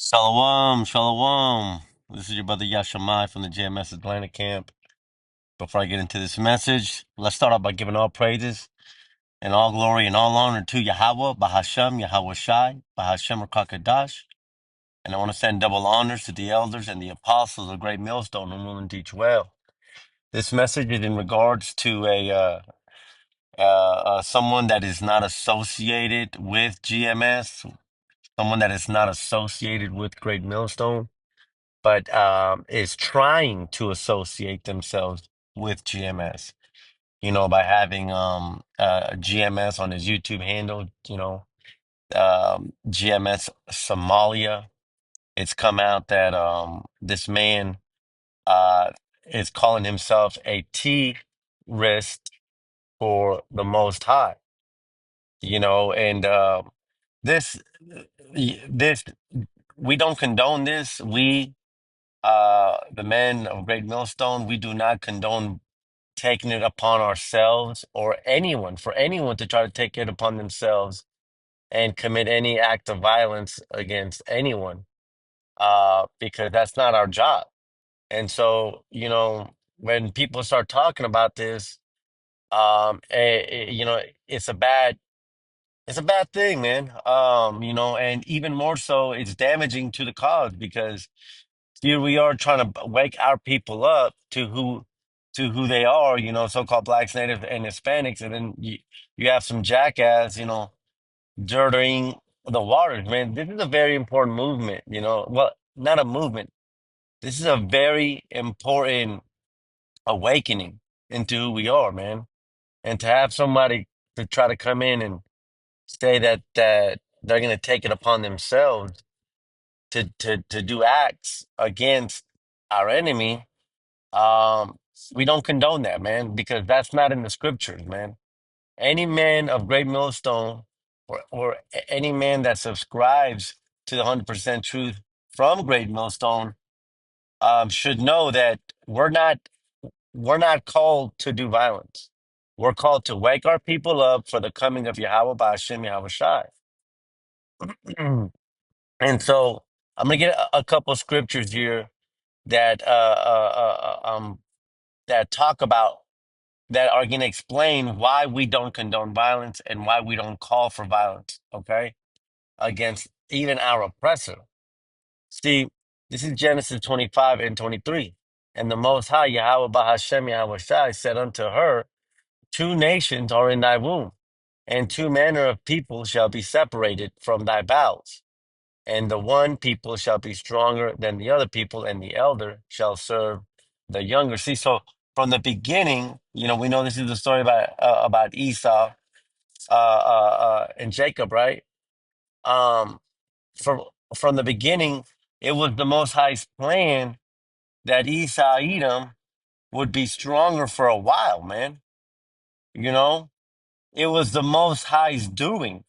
Shalom, shalom. This is your brother Yashamai from the GMS Atlanta camp. Before I get into this message, let's start off by giving all praises and all glory and all honor to Yahweh, Bahashem, Yahweh Shai, Bahashem Rakakadash. And I want to send double honors to the elders and the apostles of Great Millstone whom will teach well. This message is in regards to someone that is not associated with GMS, someone that is not associated with Great Millstone, but is trying to associate themselves with GMS, by having GMS on his YouTube handle, GMS Somalia. It's come out that this man uh, is calling himself a T-wrist for the Most High, and this, this, we don't condone this. The men of Great Millstone, we do not condone taking it upon ourselves or for anyone to try to take it upon themselves and commit any act of violence against anyone, because that's not our job. And so, when people start talking about this, it's a bad thing, man. And even more so, it's damaging to the cause because here we are trying to wake our people up to who they are, so-called blacks, natives, and Hispanics, and then you have some jackass, dirtying the waters, man. This is a very important movement, well, not a movement. This is a very important awakening into who we are, man. And to have somebody to try to come in and say that they're going to take it upon themselves to do acts against our enemy. We don't condone that, man, because that's not in the scriptures, man. Any man of great millstone or any man that subscribes to the 100% truth from great millstone should know that we're not called to do violence. We're called to wake our people up for the coming of Yahweh by Hashem Yahweh Shai. And so I'm gonna get a couple scriptures here that that talk about that are going to explain why we don't condone violence and why we don't call for violence, okay, against even our oppressor. See, this is Genesis 25 and 23. And the Most High, Yahweh Bahashem Yahweh Shai, said unto her, two nations are in thy womb, and two manner of people shall be separated from thy bowels. And the one people shall be stronger than the other people, and the elder shall serve the younger. See, so from the beginning, we know this is the story about Esau and Jacob, right? Um, from from the beginning, it was the Most High's plan that Esau Edom would be stronger for a while, man. You know, it was the Most High's doing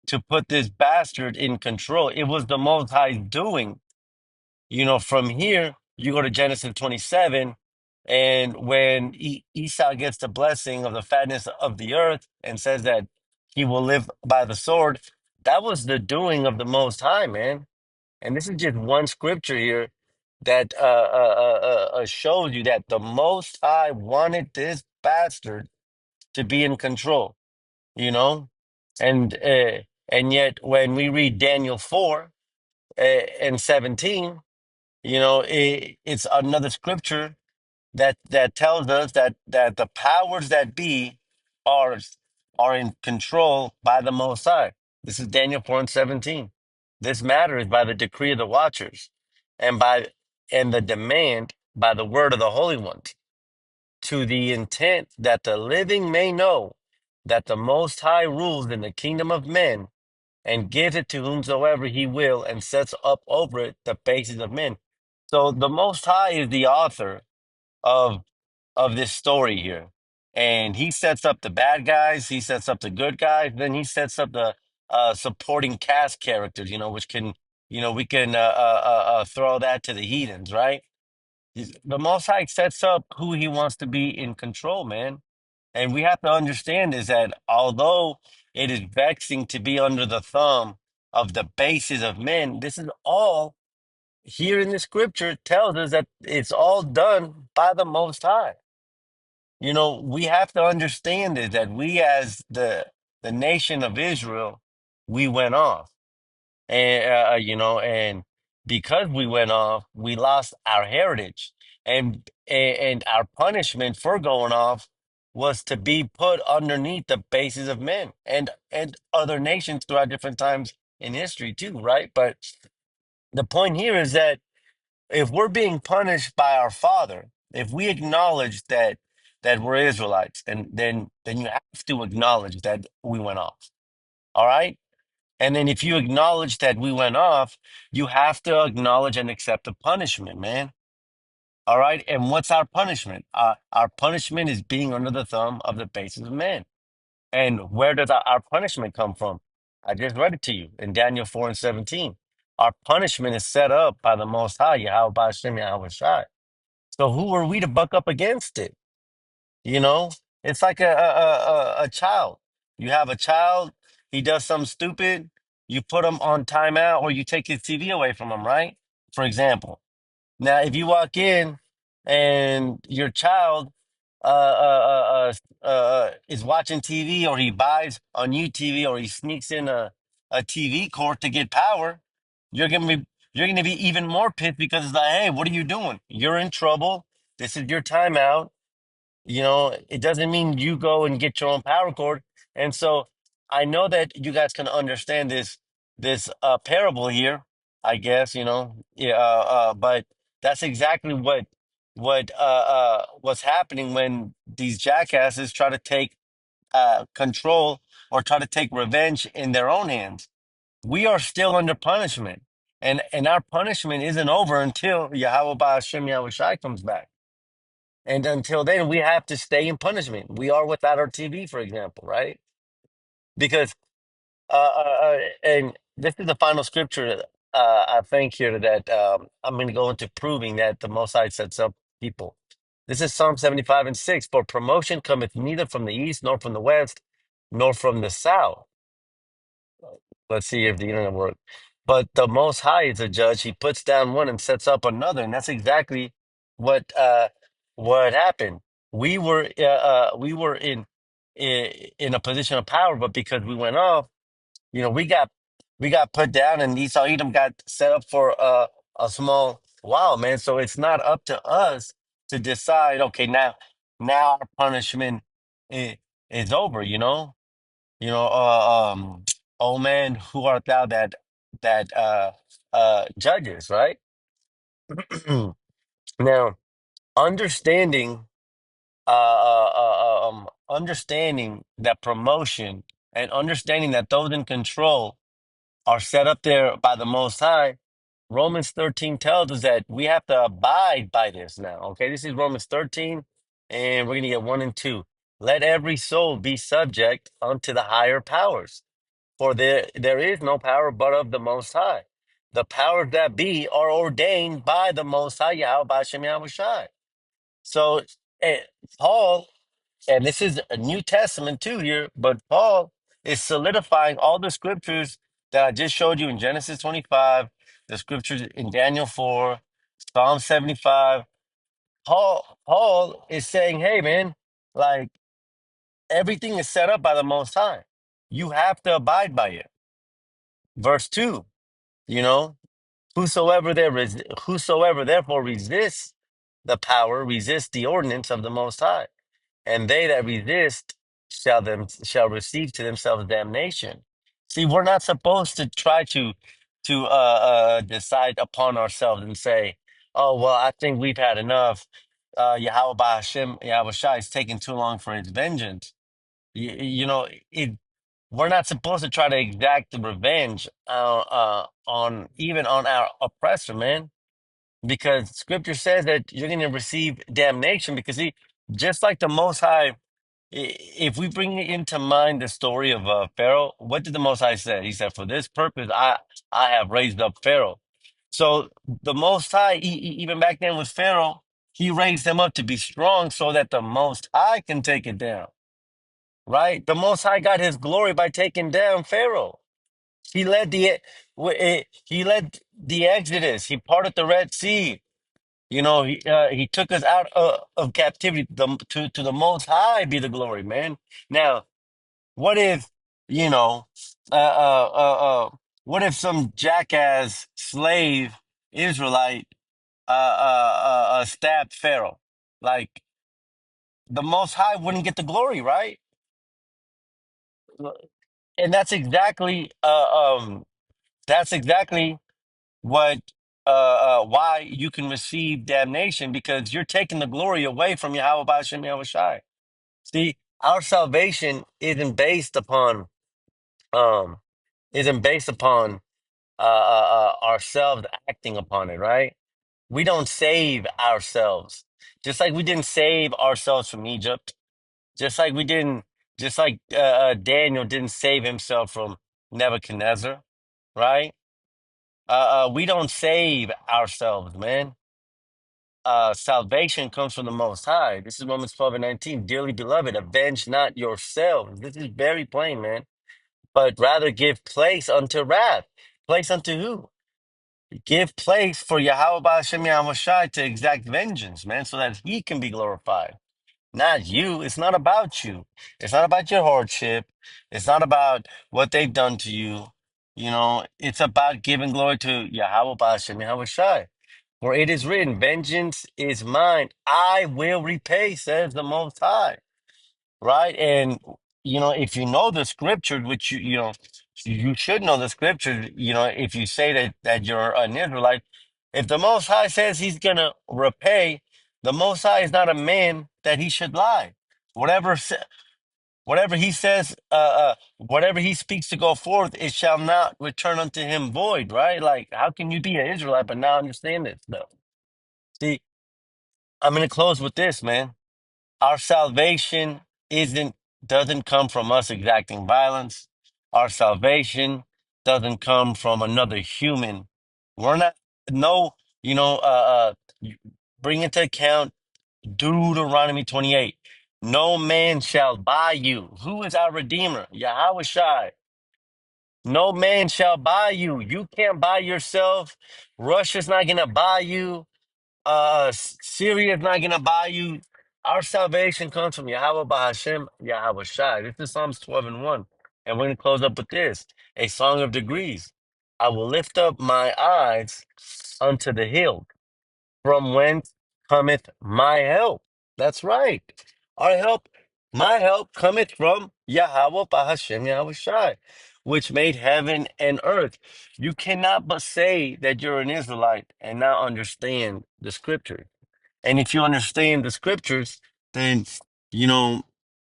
to put this bastard in control. It was the Most High's doing. From here, you go to Genesis 27, and when Esau gets the blessing of the fatness of the earth and says that he will live by the sword, that was the doing of the Most High, man. And this is just one scripture here that shows you that the Most High wanted this bastard to be in control, you know? And and yet when we read Daniel 4 and 17, it's another scripture that tells us that the powers that be are are in control by the Most High. This is Daniel 4 and 17. This matter is by the decree of the watchers, and the demand by the word of the holy ones, to the intent that the living may know that the Most High rules in the kingdom of men and gives it to whomsoever he will, and sets up over it the faces of men. So the Most High is the author of this story here, and he sets up the bad guys, he sets up the good guys, then he sets up the supporting cast characters, which can, we can throw that to the heathens, right? The Most High sets up who he wants to be in control, man. And we have to understand is that although it is vexing to be under the thumb of the bases of men. This is all here in the scripture tells us that it's all done by the Most High. We have to understand is that we as the nation of Israel, we went off. And and because we went off, we lost our heritage. And our punishment for going off was to be put underneath the bases of men and other nations throughout different times in history too, right? But the point here is that if we're being punished by our father, if we acknowledge that we're Israelites, then you have to acknowledge that we went off. All right? And then if you acknowledge that we went off, you have to acknowledge and accept the punishment, man. All right? And what's our punishment? Our punishment is being under the thumb of the bases of men. And where does our punishment come from? I just read it to you in Daniel 4 and 17. Our punishment is set up by the Most High, Yahweh Ba'ashem Yahweh Shai. So who are we to buck up against it? You know, it's like a child. You have a child, he does something stupid, you put him on timeout or you take his TV away from him, right? For example. Now, if you walk in and your child is watching TV or he buys a new TV or he sneaks in a TV cord to get power, you're gonna be you're gonna be even more pissed because it's like, hey, what are you doing? You're in trouble. This is your timeout. It doesn't mean you go and get your own power cord. And so I know that you guys can understand this parable here, I guess, yeah, but that's exactly what's happening when these jackasses try to take control or try to take revenge in their own hands. We are still under punishment. And our punishment isn't over until Yahweh Ba'ashem Yahweh Shai comes back. And until then, we have to stay in punishment. We are without our TV, for example, right? Because, and this is the final scripture, I think here that I'm going to go into proving that the Most High sets up people. This is Psalm 75 and 6. For promotion cometh neither from the east, nor from the west, nor from the south. Let's see if the internet works. But the Most High is a judge. He puts down one and sets up another, and that's exactly what happened. We were in a position of power, but because we went off, we got put down, and Esau Edom got set up for a small while, man. So it's not up to us to decide. Okay, now our punishment is over. Oh man, who art thou that judges, right? Now, understanding understanding that promotion and understanding that those in control are set up there by the Most High. Romans 13 tells us that we have to abide by this now. Okay, this is Romans 13, and we're gonna get 1 and 2. Let every soul be subject unto the higher powers. For there is no power but of the Most High. The powers that be are ordained by the Most High, Yahweh B'Shem Yahweh Shai. So, eh, Paul, and this is a New Testament too here, but Paul is solidifying all the scriptures that I just showed you in Genesis 25, the scriptures in Daniel 4, Psalm 75. Paul is saying, hey, man, like everything is set up by the Most High. You have to abide by it. Verse 2. You know, whosoever therefore resists the power, resists the ordinance of the Most High, and they that resist shall receive to themselves damnation. See, we're not supposed to try to decide upon ourselves and say, "Oh, well, I think we've had enough." Yahweh Hashem, Yahweh Shai is taking too long for his vengeance. It we're not supposed to try to exact the revenge on even on our oppressor, man, because Scripture says that you're going to receive damnation. Because see, just like the Most High, if we bring into mind the story of Pharaoh, what did the Most High say? He said, "For this purpose, I have raised up Pharaoh." So the Most High, even back then with Pharaoh, he raised him up to be strong so that the Most High can take it down. Right? The Most High got his glory by taking down Pharaoh. He led he led the Exodus. He parted the Red Sea. He took us out of captivity. To the Most High be the glory, man. Now, what if you know, uh, uh, uh, what if some jackass slave Israelite stabbed Pharaoh? Like the Most High wouldn't get the glory, right? And that's exactly what why you can receive damnation, because you're taking the glory away from Yahweh Ba'ashem Yahweh Shai. See, our salvation um isn't based upon ourselves acting upon it, right? We don't save ourselves. Just like we didn't save ourselves from Egypt, just like we didn't, just like Daniel didn't save himself from Nebuchadnezzar, right? We don't save ourselves, man. Salvation comes from the Most High. This is Romans 12 and 19. Dearly beloved, avenge not yourselves. This is very plain, man. But rather give place unto wrath. Place unto who? Give place for Yahweh Ba'ashem Yahweh Shai to exact vengeance, man, so that he can be glorified. Not you. It's not about you. It's not about your hardship. It's not about what they've done to you. It's about giving glory to Yahweh Ba'ashem Yahweh Shai. For it is written, vengeance is mine. I will repay, says the Most High. Right? And, if you know the scripture, which you should know the scripture, if you say that you're an Israelite, if the Most High says he's going to repay, the Most High is not a man that he should lie. Whatever, whatever he says, whatever he speaks to go forth, it shall not return unto him void, right? Like, how can you be an Israelite but not understand this stuff? See, I'm going to close with this, man. Our salvation isn't doesn't come from us exacting violence. Our salvation doesn't come from another human. We're not no, bring into account Deuteronomy 28. No man shall buy you. Who is our Redeemer? Yahweh Shai. No man shall buy you. You can't buy yourself. Russia's not gonna buy you. Syria is not gonna buy you. Our salvation comes from Yahweh Bahashem, Yahweh Shai. This is Psalms 12 and 1. And we're gonna close up with this, a song of degrees. I will lift up my eyes unto the hill, from whence cometh my help. That's right. Our help, my help cometh from Yahweh Bahashem, Yahweh Shai, which made heaven and earth. You cannot but say that you're an Israelite and not understand the scripture. And if you understand the scriptures, then, you know,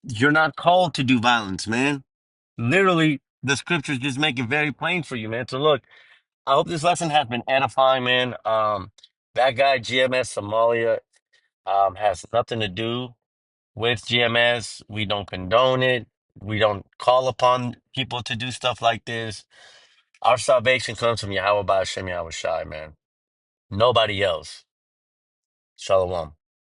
you're not called to do violence, man. Literally, the scriptures just make it very plain for you, man. So look, I hope this lesson has been edifying, man. That guy, GMS Somalia, has nothing to do with GMS. We don't condone it. We don't call upon people to do stuff like this. Our salvation comes from Yahweh Ba'ashem Yahweh Shai, man. Nobody else. Shalom.